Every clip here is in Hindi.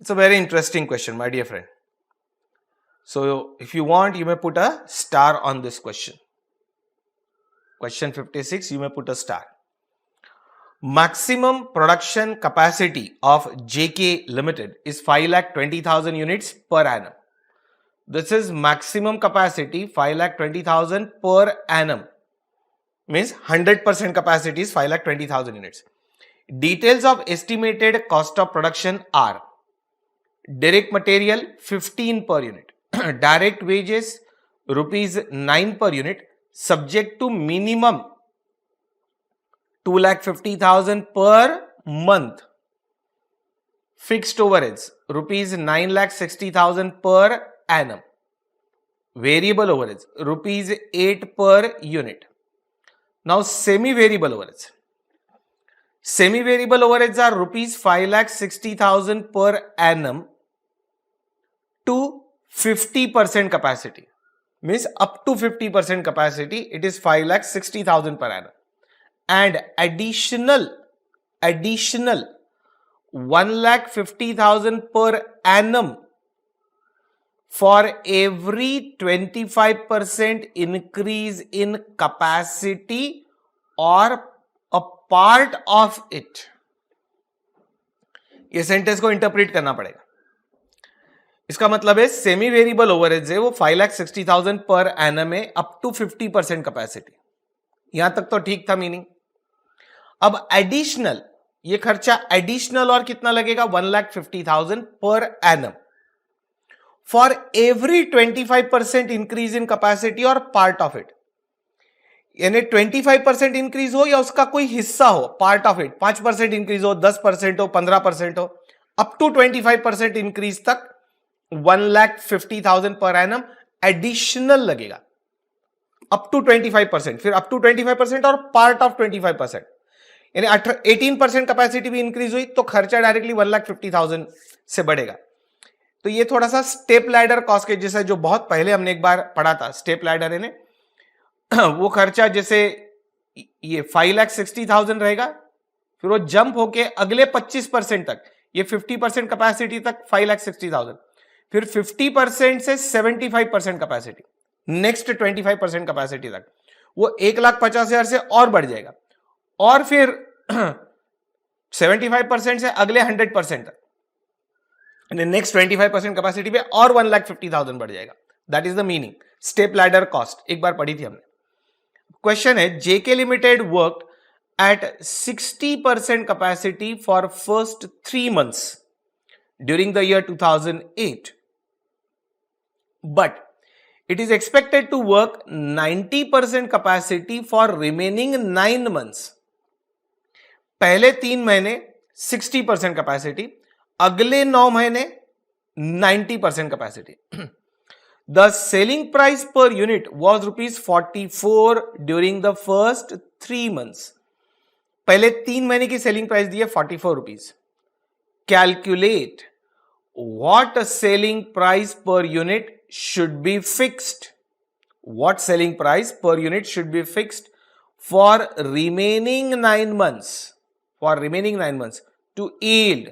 It's a very interesting question, my dear friend. So if you want, you may put a star on this question. Question 56, you may put a star. Maximum production capacity of JK Limited is 5,20,000 units per annum. This is maximum capacity 5,20,000 per annum. Means 100% capacity is 5,20,000 units. Details of estimated cost of production are: direct material 15 per unit, direct wages rupees 9 per unit, subject to minimum 2,50,000 per month. Fixed overheads rupees 9,60,000 per annum. Variable overheads rupees 8 per unit. Now semi-variable overheads. Semi-variable overheads are rupees 5,60,000 per annum to 50% capacity. Means up to 50% capacity, it is 5,60,000 per annum. And additional 1,50,000 per annum for every 25% increase in capacity or a part of it. ये सेंटेंस को इंटरप्रेट करना पड़ेगा. इसका मतलब है सेमी वेरिएबल ओवरहेड्स है वो 5,60,000 पर एनम है अप टू 50% कैपेसिटी. यहां तक तो ठीक था मीनिंग. अब एडिशनल, ये खर्चा एडिशनल और कितना लगेगा 1,50,000 per annum for every 25% increase in capacity और पार्ट ऑफ इट. यानी 25% इंक्रीज हो या उसका कोई हिस्सा हो, पार्ट ऑफ इट 5% इंक्रीज हो, 10% हो, 15% हो, अप टू 25% इंक्रीज तक 1,50,000 पर एनम एडिशनल लगेगा. अप टू 25%, फिर अप टू 25% और पार्ट ऑफ 25%. यानी 18% कैपेसिटी भी इंक्रीज हुई तो खर्चा डायरेक्टली 1,50,000 से बढ़ेगा. तो ये थोड़ा सा स्टेप लैडर कॉस्ट के जैसा, जो बहुत पहले हमने एक बार पढ़ा था. स्टेप लैडर है ना, वो खर्चा जैसे ये 5,60,000 रहेगा, फिर वो जंप होके अगले 25% तक, ये 50% कैपेसिटी तक 5,60,000, फिर 50% से 75% कैपेसिटी, नेक्स्ट 25% कैपेसिटी तक वो 1,50,000 से और बढ़ जाएगा, और फिर 75% से अगले 100% तक, नेक्स्ट 25% कैपेसिटी पे और 1,50,000 बढ़ जाएगा. That is the meaning step ladder cost. एक बार पढ़ी थी हमने. क्वेश्चन है, JK limited work at 60% capacity for first 3 months during the year 2008, but it is expected to work 90% capacity for remaining 9 months. पहले 3 महीने 60% कैपेसिटी, अगले 9 महीने 90% capacity. The selling price per unit was rupees 44 during the first 3 months. पहले 3 महीने की सेलिंग प्राइस दी है 44 rupees. Calculate what selling price per unit should be fixed. What selling price per unit should be fixed for remaining 9 months. For remaining 9 months to yield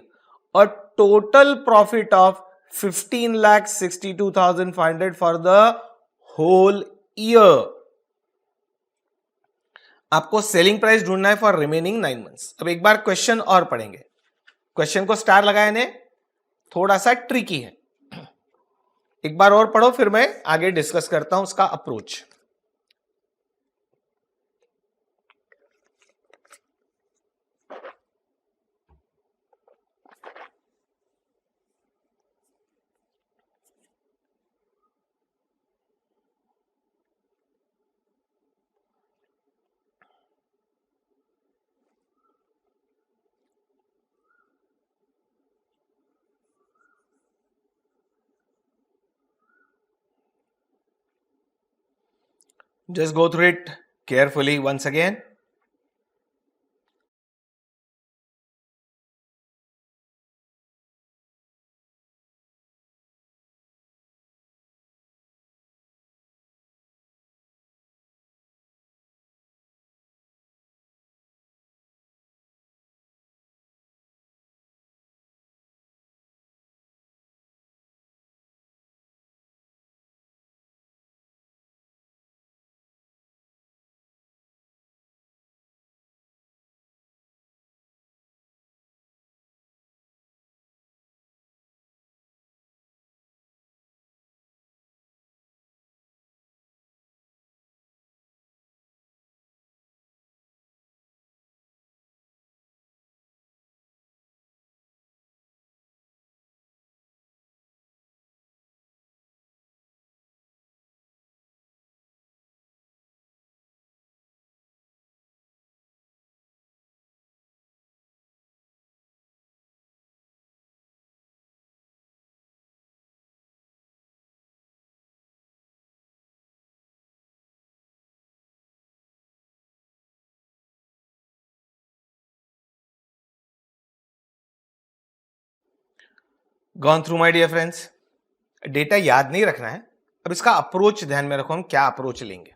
a total profit of 15,62,500 for the whole year. आपको सेलिंग प्राइस ढूंढना है फॉर रिमेनिंग 9 months. अब एक बार क्वेश्चन और पढ़ेंगे. क्वेश्चन को स्टार लगाया ने, थोड़ा सा ट्रिकी है. एक बार और पढ़ो, फिर मैं आगे डिस्कस करता हूं उसका approach. Just go through it carefully once again. Gone through my dear friends, data याद नहीं रखना है, अब इसका अप्रोच ध्यान में रखो, हम क्या अप्रोच लेंगे।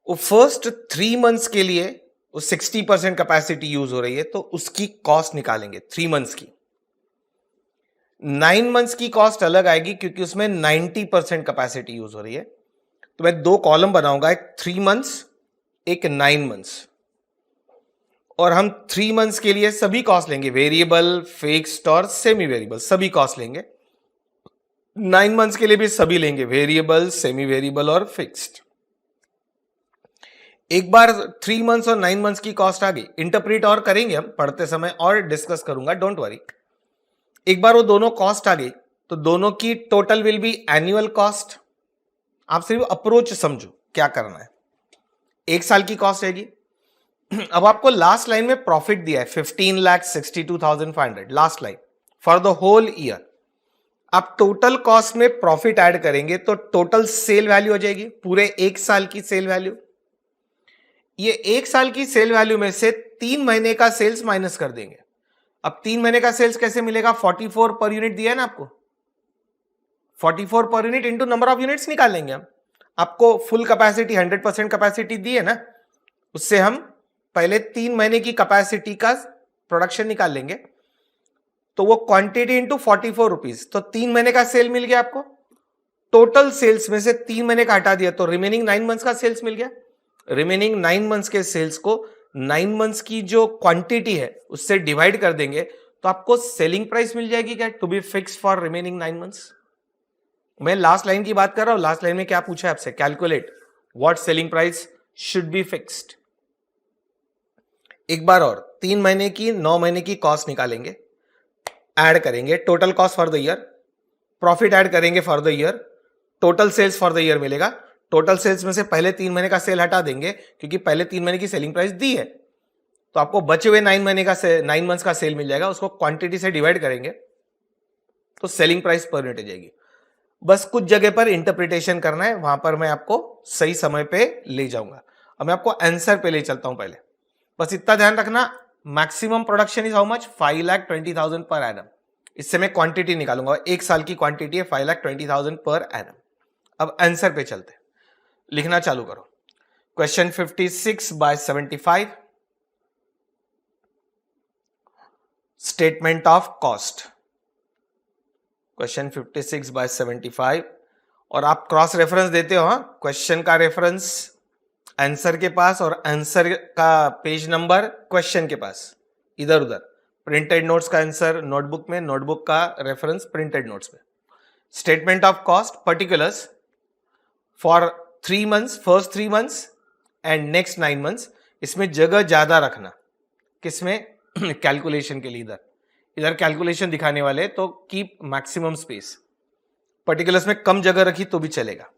वो फर्स्ट 3 मंथ्स के लिए वो 60% कैपेसिटी यूज हो रही है, तो उसकी कॉस्ट निकालेंगे 3 मंथ्स की। 9 मंथ्स की कॉस्ट अलग आएगी क्योंकि उसमें 90% कैपेसिटी यूज हो रही है। तो मैं 2 कॉलम बनाऊंगा, एक 3 मंथ्स, एक 9 मंथ्स। और हम 3 मंथ्स के लिए सभी कॉस्ट लेंगे, वेरिएबल, फिक्स्ड और सेमी वेरिएबल, सभी कॉस्ट लेंगे। 9 मंथ्स के लिए भी सभी लेंगे, वेरिएबल, सेमी वेरिएबल और फिक्स्ड। एक बार 3 मंथ्स और 9 मंथ्स की कॉस्ट आ गई, इंटरप्रेट और करेंगे हम पढ़ते समय और डिस्कस करूंगा, डोंट वरी। एक बार वो दोनों कॉस्ट आ गई तो दोनों की total will be annual cost. आप सिर्फ अप्रोच समझो क्या करना है। 1 साल की कॉस्ट आएगी। अब आपको लास्ट लाइन में प्रॉफिट दिया है 15,62,500, last line for the whole year. आप टोटल कॉस्ट में प्रॉफिट ऐड करेंगे तो टोटल सेल वैल्यू हो जाएगी, पूरे 1 साल की सेल वैल्यू। ये 1 साल की सेल वैल्यू में से 3 महीने का सेल्स माइनस कर देंगे। अब 3 महीने का सेल्स कैसे मिलेगा? 44 पर यूनिट दिया है ना आपको, 44 per unit into number of units निकाल लेंगे हम। आपको फुल कैपेसिटी 100% कैपेसिटी दी है ना, उससे हम पहले 3 महीने की कैपेसिटी का प्रोडक्शन निकाल लेंगे। तो वो क्वांटिटी इंटू 44 रुपीज, तो 3 महीने का सेल मिल गया आपको। टोटल सेल्स में से 3 महीने का हटा दिया तो रिमेनिंग 9 मंथ्स का सेल्स मिल गया। रिमेनिंग 9 मंथ्स के सेल्स को 9 मंथ्स की जो क्वांटिटी है उससे डिवाइड कर देंगे तो आपको सेलिंग प्राइस मिल जाएगी क्या, to be fix for remaining 9 months. मैं लास्ट लाइन की बात कर रहा हूं। लास्ट लाइन में क्या पूछा है आपसे? Calculate what selling price should be fixed. एक बार और 3 महीने की 9 महीने की कॉस्ट निकालेंगे, ऐड करेंगे total cost for the year, profit add करेंगे for the year, total sales for the year मिलेगा। टोटल सेल्स में से पहले 3 महीने का सेल हटा देंगे क्योंकि पहले 3 महीने की सेलिंग प्राइस दी है, तो आपको बचे हुए 9 मंथ्स का सेल मिल जाएगा। उसको क्वांटिटी से डिवाइड करेंगे तो सेलिंग प्राइस पर यूनिट आ जाएगी। बस कुछ जगह पर इंटरप्रिटेशन करना है, वहां पर मैं आपको सही समय पे ले जाऊंगा। अब मैं आपको आंसर पे ले चलता हूं। पहले बस इतना ध्यान रखना, maximum production is how much? 5,20,000 per annum. इससे मैं क्वांटिटी निकालूंगा, 1 साल की क्वांटिटी है 5,20,000 पर एनम। अब आंसर पे चलते, लिखना चालू करो। Question 56/75, statement of cost. Question 56/75, और आप क्रॉस रेफरेंस देते हो, हाँ, क्वेश्चन का रेफरेंस आंसर के पास और आंसर का पेज नंबर क्वेश्चन के पास, इधर उधर। प्रिंटेड नोट्स का आंसर नोटबुक में, नोटबुक का रेफरेंस प्रिंटेड नोट्स में। Statement of cost particulars for 3 months, first 3 months and next 9 months. इसमें जगह ज्यादा रखना, किसमें? कैलकुलेशन के लिए। इधर कैलकुलेशन दिखाने वाले तो कीप मैक्सिमम स्पेस। पर्टिकुलर्स में कम जगह रखी तो भी चलेगा।